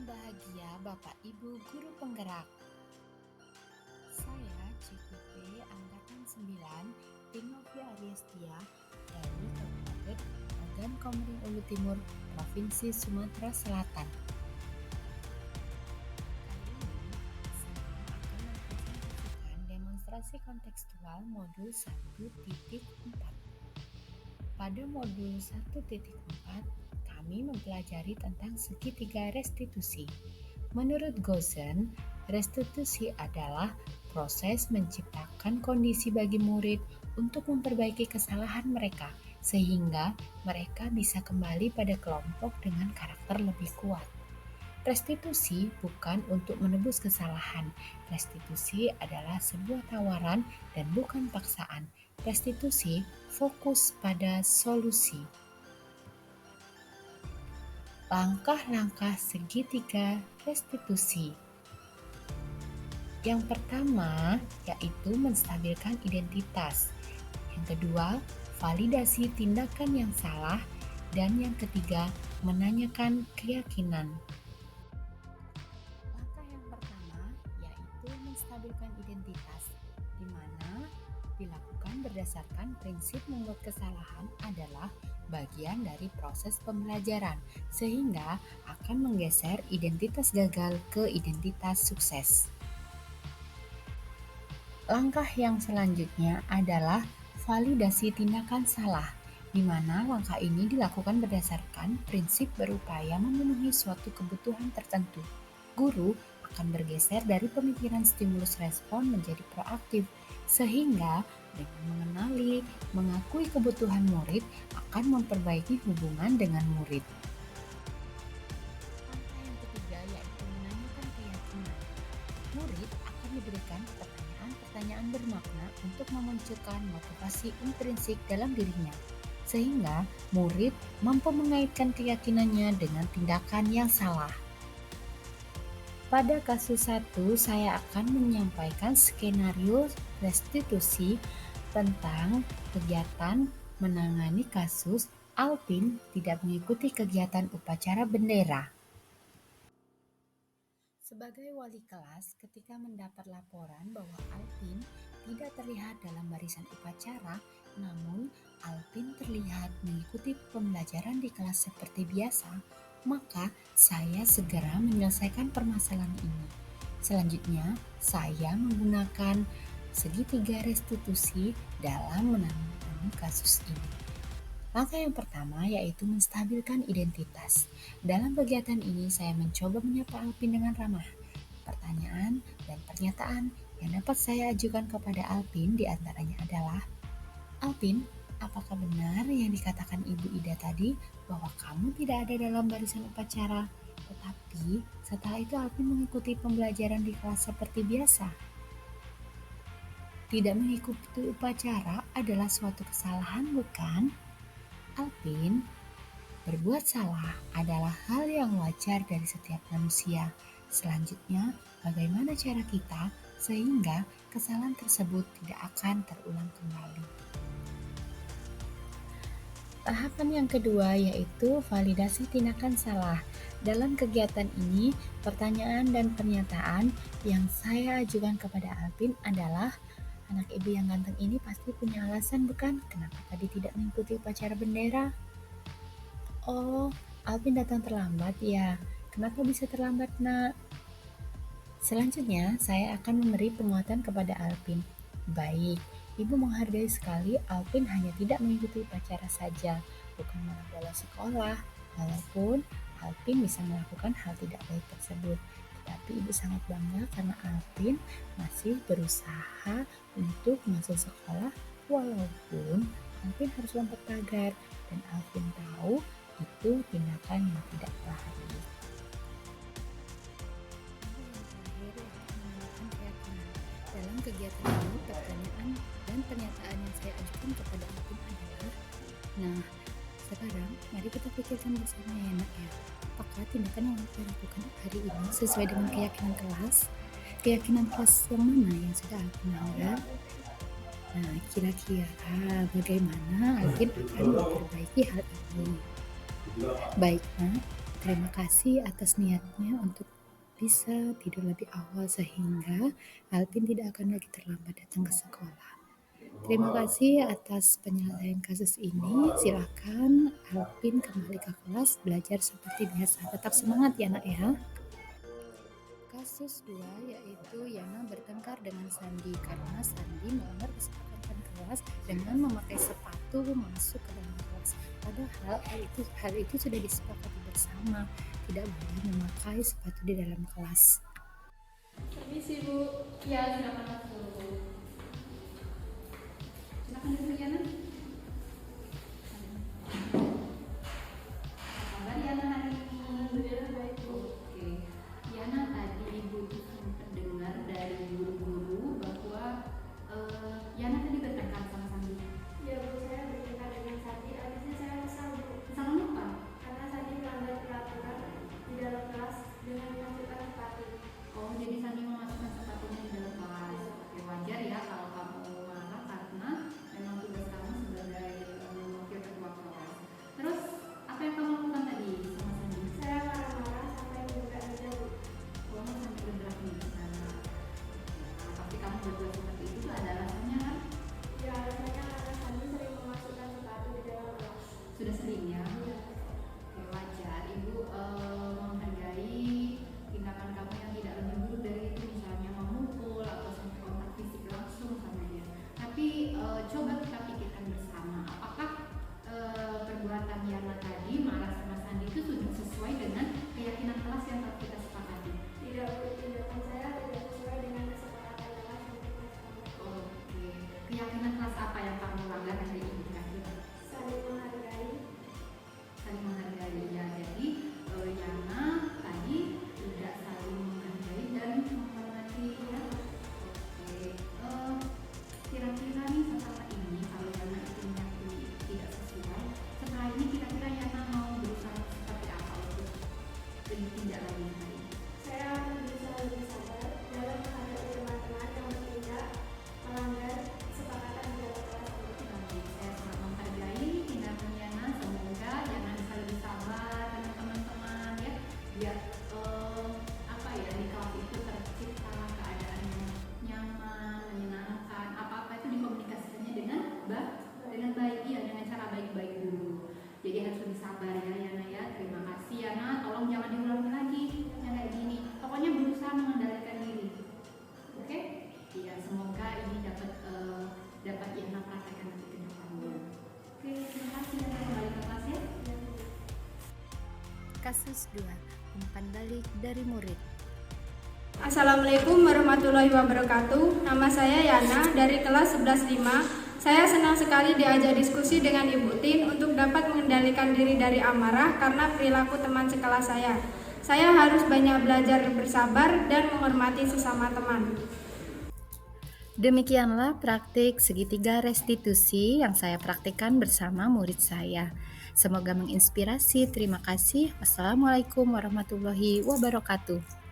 bahagia Bapak Ibu Guru Penggerak. Saya CQP Angkatan 9 Tinovi Ariestia dari Kabupaten Agam Komering Ulu Timur, Provinsi Sumatera Selatan. Kali ini saya akan mempresentasikan demonstrasi kontekstual modul 1.4. Pada modul 1.4, kami mempelajari tentang segitiga restitusi. Menurut Goosen, restitusi adalah proses menciptakan kondisi bagi murid untuk memperbaiki kesalahan mereka, sehingga mereka bisa kembali pada kelompok dengan karakter lebih kuat. Restitusi bukan untuk menebus kesalahan. Restitusi adalah sebuah tawaran dan bukan paksaan. Restitusi fokus pada solusi. Langkah-langkah segitiga restitusi. Yang pertama yaitu menstabilkan identitas. Yang kedua, validasi tindakan yang salah. Dan yang ketiga, menanyakan keyakinan. Langkah yang pertama yaitu menstabilkan identitas, di mana dilakukan berdasarkan prinsip membuat kesalahan adalah bagian dari proses pembelajaran, sehingga akan menggeser identitas gagal ke identitas sukses. Langkah yang selanjutnya adalah validasi tindakan salah, di mana langkah ini dilakukan berdasarkan prinsip berupaya memenuhi suatu kebutuhan tertentu. Guru akan bergeser dari pemikiran stimulus respon menjadi proaktif, sehingga dengan mengenali, mengakui kebutuhan murid akan memperbaiki hubungan dengan murid. Langkah yang ketiga yaitu menanyakan keyakinan. Murid akan diberikan pertanyaan bermakna untuk memunculkan motivasi intrinsik dalam dirinya, sehingga murid mampu mengaitkan keyakinannya dengan tindakan yang salah. Pada kasus 1, saya akan menyampaikan skenario restitusi tentang kegiatan menangani kasus Alpin tidak mengikuti kegiatan upacara bendera. Sebagai wali kelas, ketika mendapat laporan bahwa Alpin tidak terlihat dalam barisan upacara, namun Alpin terlihat mengikuti pembelajaran di kelas seperti biasa, maka saya segera menyelesaikan permasalahan ini. Selanjutnya, saya menggunakan segitiga restitusi dalam menangani kasus ini. Langkah yang pertama yaitu menstabilkan identitas. Dalam kegiatan ini saya mencoba menyapa Alpin dengan ramah. Pertanyaan dan pernyataan yang dapat saya ajukan kepada Alpin diantaranya adalah, Alpin, apakah benar yang dikatakan Ibu Ida tadi bahwa kamu tidak ada dalam barisan upacara? Tetapi setelah itu Alpin mengikuti pembelajaran di kelas seperti biasa. Tidak mengikuti upacara adalah suatu kesalahan, bukan? Alpin, berbuat salah adalah hal yang wajar dari setiap manusia. Selanjutnya, bagaimana cara kita sehingga kesalahan tersebut tidak akan terulang kembali? Tahapan yang kedua yaitu validasi tindakan salah. Dalam kegiatan ini, pertanyaan dan pernyataan yang saya ajukan kepada Alpin adalah, anak ibu yang ganteng ini pasti punya alasan, bukan? Kenapa tadi tidak mengikuti upacara bendera? Oh, Alvin datang terlambat ya. Kenapa bisa terlambat, nak? Selanjutnya, saya akan memberi penguatan kepada Alvin. Baik, Ibu menghargai sekali Alvin hanya tidak mengikuti upacara saja, bukan malah bolos sekolah. Walaupun Alvin bisa melakukan hal tidak baik tersebut, tapi Ibu sangat bangga karena Alvin masih berusaha untuk masuk sekolah walaupun Alvin harus lompat pagar dan Alvin tahu itu tindakan yang tidak baik. Dalam kegiatan ini, pertanyaan dan pernyataan yang saya ajukan kepada Alvin adalah, nah, sekarang mari kita pikirkan bersama ya nak ya, apakah tindakan yang kita lakukan hari ini sesuai dengan keyakinan kelas? Keyakinan kelas yang mana yang sudah Alvin anggap? Nah, kira-kira bagaimana Alvin akan memperbaiki hal ini? Baik, nak, Terima kasih atas niatnya untuk bisa tidur lebih awal sehingga Alpin tidak akan lagi terlambat datang ke sekolah. Terima kasih atas penyelesaian kasus ini. Silakan Alpin kembali ke kelas belajar seperti biasa. Tetap semangat ya nak ya. Kasus 2 yaitu Yana bertengkar dengan Sandi karena Sandi melanggar kesepakatan kelas dengan memakai sepatu masuk ke dalam kelas. Padahal hal itu sudah disepakati bersama, tidak boleh memakai sepatu di dalam kelas. Permisi Bu. Ya, silakan masuk. Silakan duduk Yana. Apa kabar Yana hari ini? Alhamdulillah baik Bu. Oke. Yana, tadi Ibu sempat dengar dari guru-guru bahwa Yana tadi bertengkar sama Sandi. Ya Bu, saya bertengkar dengan Sandi. Habisnya saya kesal Bu, Sama lupa? karena Sandi melanggar peraturan di dalam kelas dengan memasukkan sepatu. Oh, jadi Sandi memasukkan sepatunya di dalam kelas. Oke, wajar ya kalau kamu marah karena memang tugas kamu sebagai wakil ketua kelas. Terus apa yang kamu lakukan tadi sama Sandi? Saya marah-marah sampai menggugah meja Bu. Kamu sampai bergerak di sana. Pasti kamu berdua seperti itu ada alasannya kan? Ya alasannya karena Sandi sering memasukkan sepatu di dalam kelas. Sudah sering ya? Ya. Oke, wajar. Ibu menghargai tindakan kamu yang tidak lebih buruk dari itu, misalnya memukul atau sampai kontak fisik langsung sama dia. Tapi coba kita pikirkan bersama, apakah perbuatan Yana tadi marah sama Sandi itu sudah sesuai dengan keyakinan kelas yang telah kita sepakati? Tidak Bu, tindakan saya tidak sesuai dengan kesepakatan kelas yang kita sepakati. Oke, keyakinan kelas apa yang kamu langgar hari ini kira-kira? Saling menghargai. Saling menghargai ya, jadi Yana tadi tidak saling menghargai dan menghormati ya. Oke, kira-kira nih setelah ini kalau Yana itu meyakini tidak sesuai, setelah ini kira-kira Yana mau berusaha seperti apa untuk lebih tidak lagi hari ini? Saya akan berusaha lebih sabar dalam menghadapi teman-teman yang bertindak melanggar kesepakatan di dalam kelas. Oke, saya sangat menghargai tindakan Yana. Semoga Yana bisa lebih sabar dengan teman-teman ya, biar apa ya, di kelas itu tercipta keadaan yang nyaman, menyenangkan. Apa-apa itu dikomunikasikannya dengan baik ya, dengan cara baik-baik dulu. Jadi harus lebih sabar ya Yana ya. Terima kasih Yana. Tolong jangan diulangi lagi yang kayak gini. Pokoknya berusaha mengendalikan diri. Oke? Iya, semoga ini dapat Yana praktekkan nanti ke depannya. Oke, terima kasih Yana, kembali ke kelas ya. Kasus 2, umpan balik dari murid. Assalamualaikum warahmatullahi wabarakatuh. Nama saya Yana dari kelas 11.5. Saya senang sekali diajak diskusi dengan Ibu Tin untuk dapat mengendalikan diri dari amarah karena perilaku teman sekelas saya. Saya harus banyak belajar bersabar dan menghormati sesama teman. Demikianlah praktik segitiga restitusi yang saya praktikkan bersama murid saya. Semoga menginspirasi. Terima kasih. Wassalamualaikum warahmatullahi wabarakatuh.